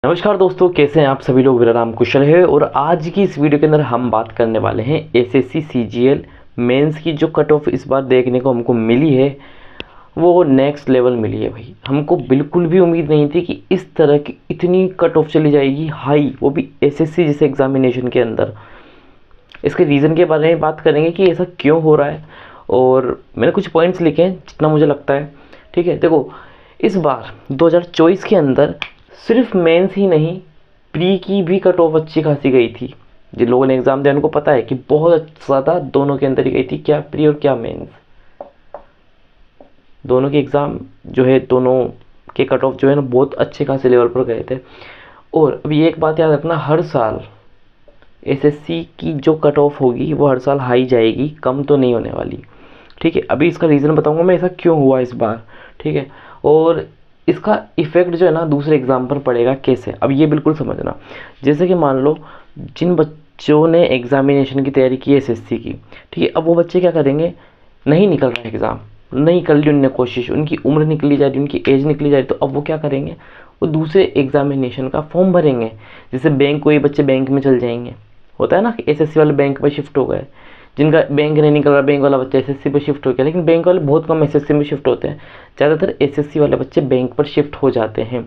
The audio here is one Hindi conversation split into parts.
नमस्कार दोस्तों, कैसे हैं आप सभी लोग। मेरा नाम कुशल है और आज की इस वीडियो के अंदर हम बात करने वाले हैं एसएससी सीजीएल मेंस की जो कट ऑफ इस बार देखने को हमको मिली है वो नेक्स्ट लेवल मिली है भाई। हमको बिल्कुल भी उम्मीद नहीं थी कि इस तरह की इतनी कट ऑफ चली जाएगी हाई, वो भी एसएससी जैसे एग्जामिनेशन के अंदर। इसके रीज़न के बारे में बात करेंगे कि ऐसा क्यों हो रहा है और मैंने कुछ पॉइंट्स लिखे हैं जितना मुझे लगता है। ठीक है, देखो इस बार 2024 के अंदर सिर्फ मेंस ही नहीं, प्री की भी कट ऑफ अच्छी खासी गई थी। जिन लोगों ने एग्ज़ाम दिया उनको पता है कि बहुत ज़्यादा दोनों के अंदर ही गई थी, क्या प्री और क्या मेंस। दोनों के एग्ज़ाम जो है, दोनों के कट ऑफ जो है ना बहुत अच्छे खासे लेवल पर गए थे। और अभी एक बात याद रखना, हर साल एसएससी की जो कट ऑफ होगी वो हर साल हाई जाएगी, कम तो नहीं होने वाली। ठीक है, अभी इसका रीज़न बताऊंगा मैं ऐसा क्यों हुआ इस बार। ठीक है, और इसका इफ़ेक्ट जो है ना दूसरे एग्ज़ाम पर पड़ेगा कैसे, अब ये बिल्कुल समझना। जैसे कि मान लो जिन बच्चों ने एग्ज़ामिनेशन की तैयारी की एसएससी की, ठीक है, अब वो बच्चे क्या करेंगे, नहीं निकल रहा है एग्ज़ाम, नहीं कर ली उनने कोशिश, उनकी उम्र निकली जा रही, उनकी एज निकली जा रही, तो अब वो क्या करेंगे, वो दूसरे एग्ज़ामिनेशन का फॉर्म भरेंगे। जैसे बैंक, कोई बच्चे बैंक में चल जाएंगे, होता है ना कि एसएससी वाले बैंक पर शिफ्ट हो गए, जिनका बैंक नहीं निकल रहा, बैंक वाला बच्चा एसएससी पर शिफ्ट हो गया। लेकिन बैंक वाले बहुत कम एसएससी में शिफ्ट होते हैं, ज़्यादातर एसएससी वाले बच्चे बैंक पर शिफ्ट हो जाते हैं।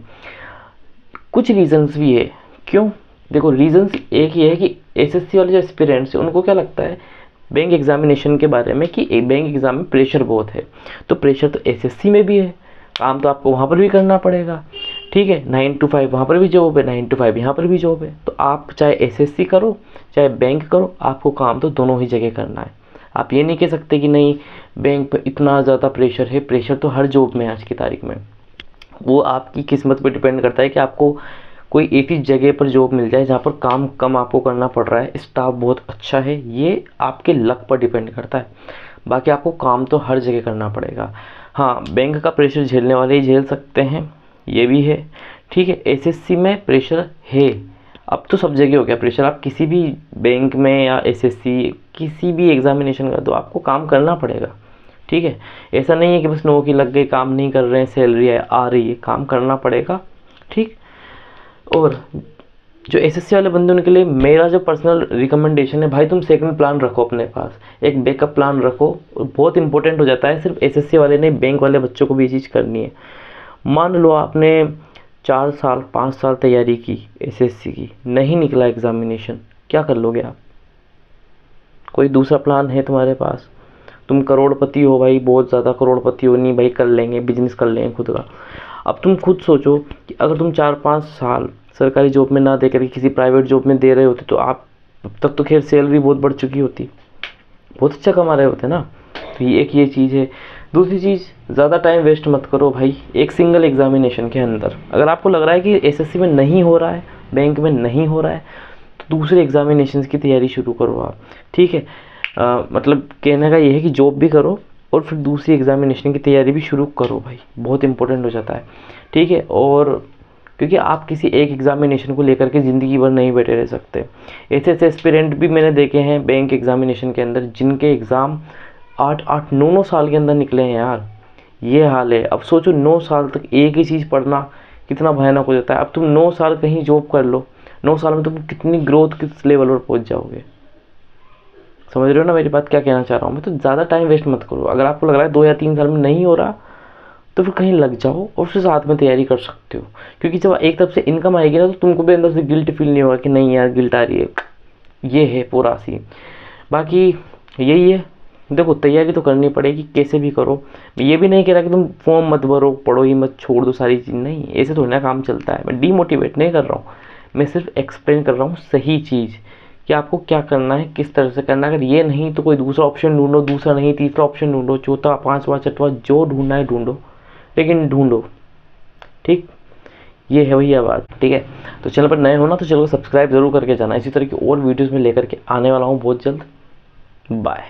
कुछ रीजंस भी है क्यों, देखो रीजंस एक ही है कि एसएससी वाले जो एस्पिरेंट्स हैं उनको क्या लगता है बैंक एग्जामिनेशन के बारे में कि बैंक एग्ज़ाम में प्रेशर बहुत है। तो प्रेशर तो एसएससी में भी है, काम तो आपको वहाँ पर भी करना पड़ेगा। ठीक है, 9 to 5 वहाँ पर भी जॉब है, 9 to 5 यहाँ पर भी जॉब है। तो आप चाहे एसएससी करो चाहे बैंक करो, आपको काम तो दोनों ही जगह करना है। आप ये नहीं कह सकते कि नहीं बैंक पर इतना ज़्यादा प्रेशर है। प्रेशर तो हर जॉब में है आज की तारीख में। वो आपकी किस्मत पर डिपेंड करता है कि आपको कोई एक ही जगह पर जॉब मिल जाए जहाँ पर काम कम आपको करना पड़ रहा है, स्टाफ बहुत अच्छा है, ये आपके लक पर डिपेंड करता है। बाकी आपको काम तो हर जगह करना पड़ेगा। हाँ, बैंक का प्रेशर झेलने वाले ही झेल सकते हैं, ये भी है। ठीक है, एसएससी में प्रेशर है, अब तो सब जगह हो गया प्रेशर। आप किसी भी बैंक में या एसएससी किसी भी एग्जामिनेशन का तो आपको काम करना पड़ेगा। ठीक है, ऐसा नहीं है कि बस नौकरी लग गई, काम नहीं कर रहे हैं, सैलरी आ रही है, काम करना पड़ेगा। ठीक, और जो एसएससी वाले बंदे उनके लिए मेरा जो पर्सनल रिकमेंडेशन है, भाई तुम सेकंड प्लान रखो अपने पास, एक बैकअप प्लान रखो। बहुत इंपॉर्टेंट हो जाता है, सिर्फ एसएससी वाले नहीं, बैंक वाले बच्चों को भी ये चीज़ करनी है। मान लो आपने 4 साल 5 साल तैयारी की एसएससी की, नहीं निकला एग्जामिनेशन, क्या कर लोगे आप। कोई दूसरा प्लान है तुम्हारे पास, तुम करोड़पति हो भाई, बहुत ज़्यादा करोड़पति हो, नहीं भाई कर लेंगे, बिजनेस कर लेंगे खुद का। अब तुम खुद सोचो कि अगर तुम 4-5 साल सरकारी जॉब में ना दे करके किसी प्राइवेट जॉब में दे रहे होते तो आप अब तक तो खैर सैलरी बहुत बढ़ चुकी होती, बहुत अच्छा कमा रहे होते ना। तो ये चीज़ है। दूसरी चीज़, ज़्यादा टाइम वेस्ट मत करो भाई एक सिंगल एग्जामिनेशन के अंदर। अगर आपको लग रहा है कि एसएससी में नहीं हो रहा है, बैंक में नहीं हो रहा है, तो दूसरे एग्जामिनेशन की तैयारी शुरू करो आप। ठीक है, मतलब कहने का ये है कि जॉब भी करो और फिर दूसरी एग्जामिनेशन की तैयारी भी शुरू करो भाई, बहुत इंपॉर्टेंट हो जाता है। ठीक है, और क्योंकि आप किसी एक एग्जामिनेशन को लेकर के ज़िंदगी भर नहीं बैठे रह सकते। ऐसे एस्पिरेंट भी मैंने देखे हैं बैंक एग्जामिनेशन के अंदर जिनके एग्ज़ाम 8-8 9-9 साल के अंदर निकले हैं यार, ये हाल है। अब सोचो 9 साल तक एक ही चीज़ पढ़ना कितना भयानक हो जाता है। अब तुम 9 साल कहीं जॉब कर लो, 9 साल में तुम कितनी ग्रोथ किस लेवल पर पहुँच जाओगे। समझ रहे हो ना मेरी बात, क्या कहना चाह रहा हूँ मैं। तो ज़्यादा टाइम वेस्ट मत करो। अगर आपको लग रहा है 2 या 3 साल में नहीं हो रहा तो फिर कहीं लग जाओ और फिर साथ में तैयारी कर सकते हो। क्योंकि जब एक तरफ से इनकम आएगी ना तो तुमको भी अंदर से गिल्ट फील नहीं होगा कि नहीं यार गिल्ट आ रही है। ये है पूरा सीन। बाकी यही है, देखो तैयारी तो करनी पड़ेगी, कैसे भी करो। मैं ये भी नहीं कह रहा कि तुम फॉर्म मत भरो, पढ़ो ही मत, छोड़ दो सारी चीज़, नहीं, ऐसे थोड़ी ना काम चलता है। मैं डीमोटिवेट नहीं कर रहा हूँ, मैं सिर्फ एक्सप्लेन कर रहा हूँ सही चीज़ कि आपको क्या करना है, किस तरह से करना है। अगर ये नहीं तो कोई दूसरा ऑप्शन ढूंढो, दूसरा नहीं तीसरा ऑप्शन ढूंढो, चौथा 5वां 6वां जो ढूंढना है ढूंढो, लेकिन ढूंढो। ठीक, ये है भैया बात। ठीक है, तो चैनल पर नए हो ना तो चलो सब्सक्राइब जरूर करके जाना। इसी तरह की और वीडियोस में लेकर के आने वाला हूँ बहुत जल्द। बाय।